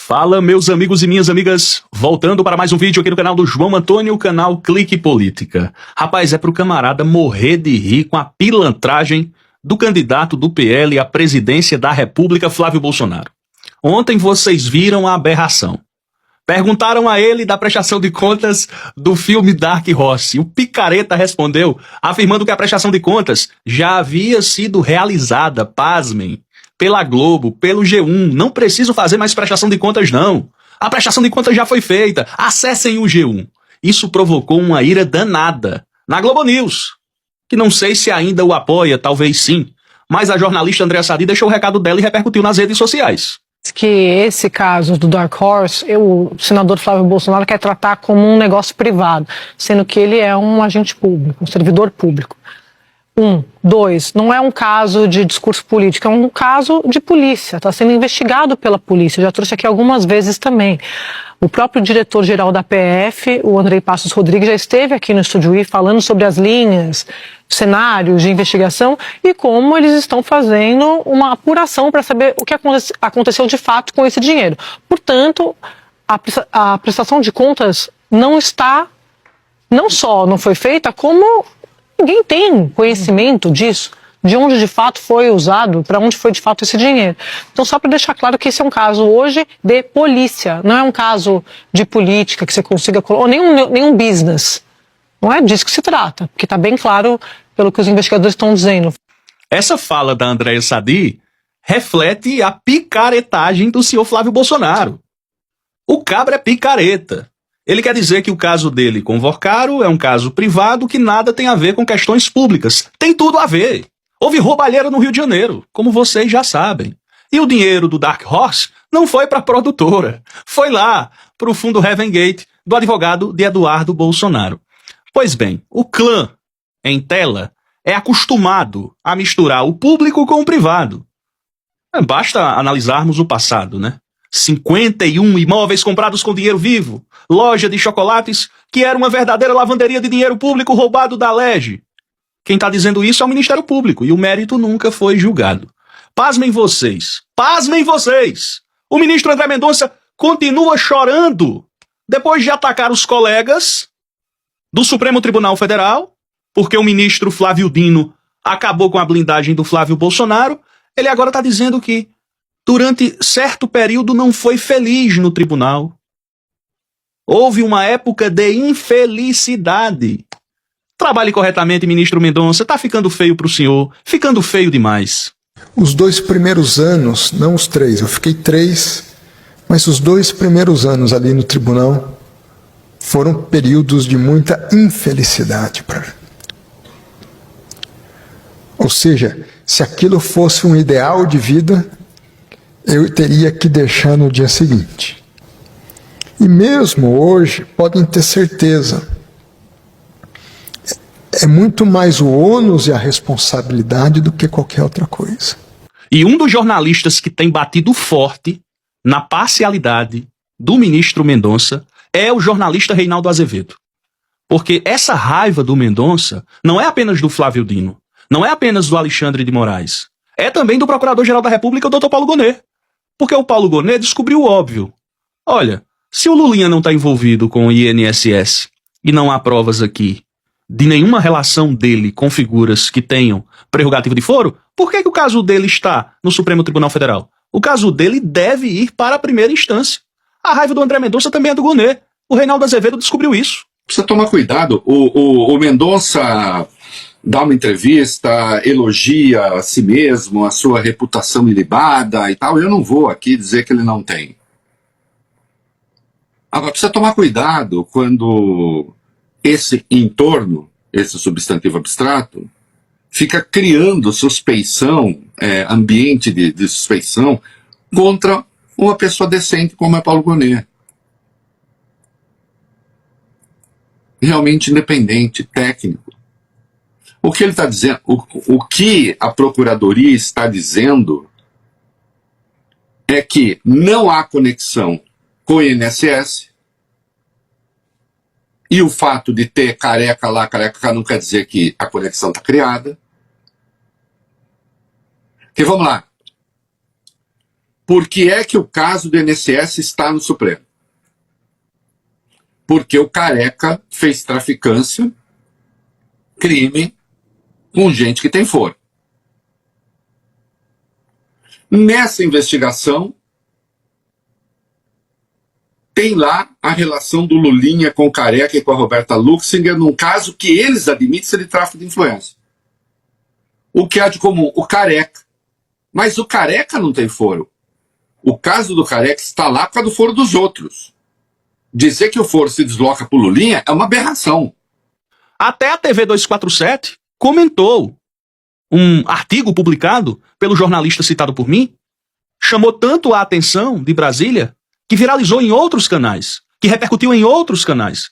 Fala, meus amigos e minhas amigas, voltando para mais um vídeo aqui no canal do João Antônio, o canal Clique Política. Rapaz, é pro camarada morrer de rir com a pilantragem do candidato do PL à presidência da República, Flávio Bolsonaro. Ontem vocês viram a aberração. Perguntaram a ele da prestação de contas do filme Dark Horse. O picareta respondeu, afirmando que a prestação de contas já havia sido realizada, pasmem, pela Globo, pelo G1. Não preciso fazer mais prestação de contas, não. A prestação de contas já foi feita. Acessem o G1. Isso provocou uma ira danada na Globo News, que não sei se ainda o apoia, talvez sim, mas a jornalista Andréa Sadi deixou o recado dela e repercutiu nas redes sociais. Que esse caso do Dark Horse, o senador Flávio Bolsonaro quer tratar como um negócio privado, sendo que ele é um agente público, um servidor público. Dois, não é um caso de discurso político, é um caso de polícia, está sendo investigado pela polícia, já trouxe aqui algumas vezes também. O próprio diretor-geral da PF, o Andrei Passos Rodrigues, já esteve aqui no Estúdio I falando sobre as linhas, cenários de investigação e como eles estão fazendo uma apuração para saber o que aconteceu de fato com esse dinheiro. Portanto, a prestação de contas não só não foi feita, como ninguém tem conhecimento disso, de onde de fato foi usado, para onde foi de fato esse dinheiro. Então, só para deixar claro que esse é um caso hoje de polícia, não é um caso de política que você consiga, ou nenhum business. Não é disso que se trata, porque está bem claro pelo que os investigadores estão dizendo. Essa fala da Andréa Sadi reflete a picaretagem do senhor Flávio Bolsonaro. O cabra é picareta. Ele quer dizer que o caso dele com Vorcaro é um caso privado que nada tem a ver com questões públicas. Tem tudo a ver. Houve roubalheira no Rio de Janeiro, como vocês já sabem. E o dinheiro do Dark Horse não foi para a produtora. Foi lá, para o fundo Heaven Gate, do advogado de Eduardo Bolsonaro. Pois bem, o clã, em tela, é acostumado a misturar o público com o privado. Basta analisarmos o passado, né? 51 imóveis comprados com dinheiro vivo, loja de chocolates que era uma verdadeira lavanderia de dinheiro público roubado da Lege. Quem está dizendo isso é o Ministério Público e o mérito nunca foi julgado. Pasmem vocês! Pasmem vocês! O ministro André Mendonça continua chorando depois de atacar os colegas do Supremo Tribunal Federal, porque o ministro Flávio Dino acabou com a blindagem do Flávio Bolsonaro. Ele agora está dizendo que durante certo período não foi feliz no tribunal. Houve uma época de infelicidade. Trabalhe corretamente, ministro Mendonça. Tá ficando feio pro senhor. Ficando feio demais. Os 2 primeiros anos, não os 3, eu fiquei 3, mas os 2 primeiros anos ali no tribunal foram períodos de muita infelicidade para mim. Ou seja, se aquilo fosse um ideal de vida, eu teria que deixar no dia seguinte. E mesmo hoje, podem ter certeza, é muito mais o ônus e a responsabilidade do que qualquer outra coisa. E um dos jornalistas que tem batido forte na parcialidade do ministro Mendonça é o jornalista Reinaldo Azevedo. Porque essa raiva do Mendonça não é apenas do Flávio Dino, não é apenas do Alexandre de Moraes, é também do Procurador-Geral da República, o Dr. Paulo Gonet. Porque o Paulo Gonet descobriu o óbvio. Olha, se o Lulinha não está envolvido com o INSS e não há provas aqui de nenhuma relação dele com figuras que tenham prerrogativa de foro, por que o caso dele está no Supremo Tribunal Federal? O caso dele deve ir para a primeira instância. A raiva do André Mendonça também é do Gonet. O Reinaldo Azevedo descobriu isso. Precisa tomar cuidado. O Mendonça dá uma entrevista, elogia a si mesmo, a sua reputação ilibada e tal. Eu não vou aqui dizer que ele não tem. Agora, precisa tomar cuidado quando esse entorno, esse substantivo abstrato, fica criando suspeição, ambiente de suspeição contra uma pessoa decente como é Paulo Gonet. Realmente independente, técnico. O que ele está dizendo, o que a Procuradoria está dizendo é que não há conexão com o INSS e o fato de ter careca lá, careca cá, não quer dizer que a conexão está criada. Porque vamos lá, Por que é que o caso do INSS está no Supremo? Porque o Careca fez traficância, crime, com gente que tem foro. Nessa investigação, tem lá a relação do Lulinha com o Careca e com a Roberta Luxinger, num caso que eles admitem ser de tráfico de influência. O que há de comum? O Careca. Mas o Careca não tem foro. O caso do Careca está lá por causa do foro dos outros. Dizer que o foro se desloca para o Lulinha é uma aberração. Até a TV 247 comentou um artigo publicado pelo jornalista citado por mim, chamou tanto a atenção de Brasília que viralizou em outros canais, que repercutiu em outros canais.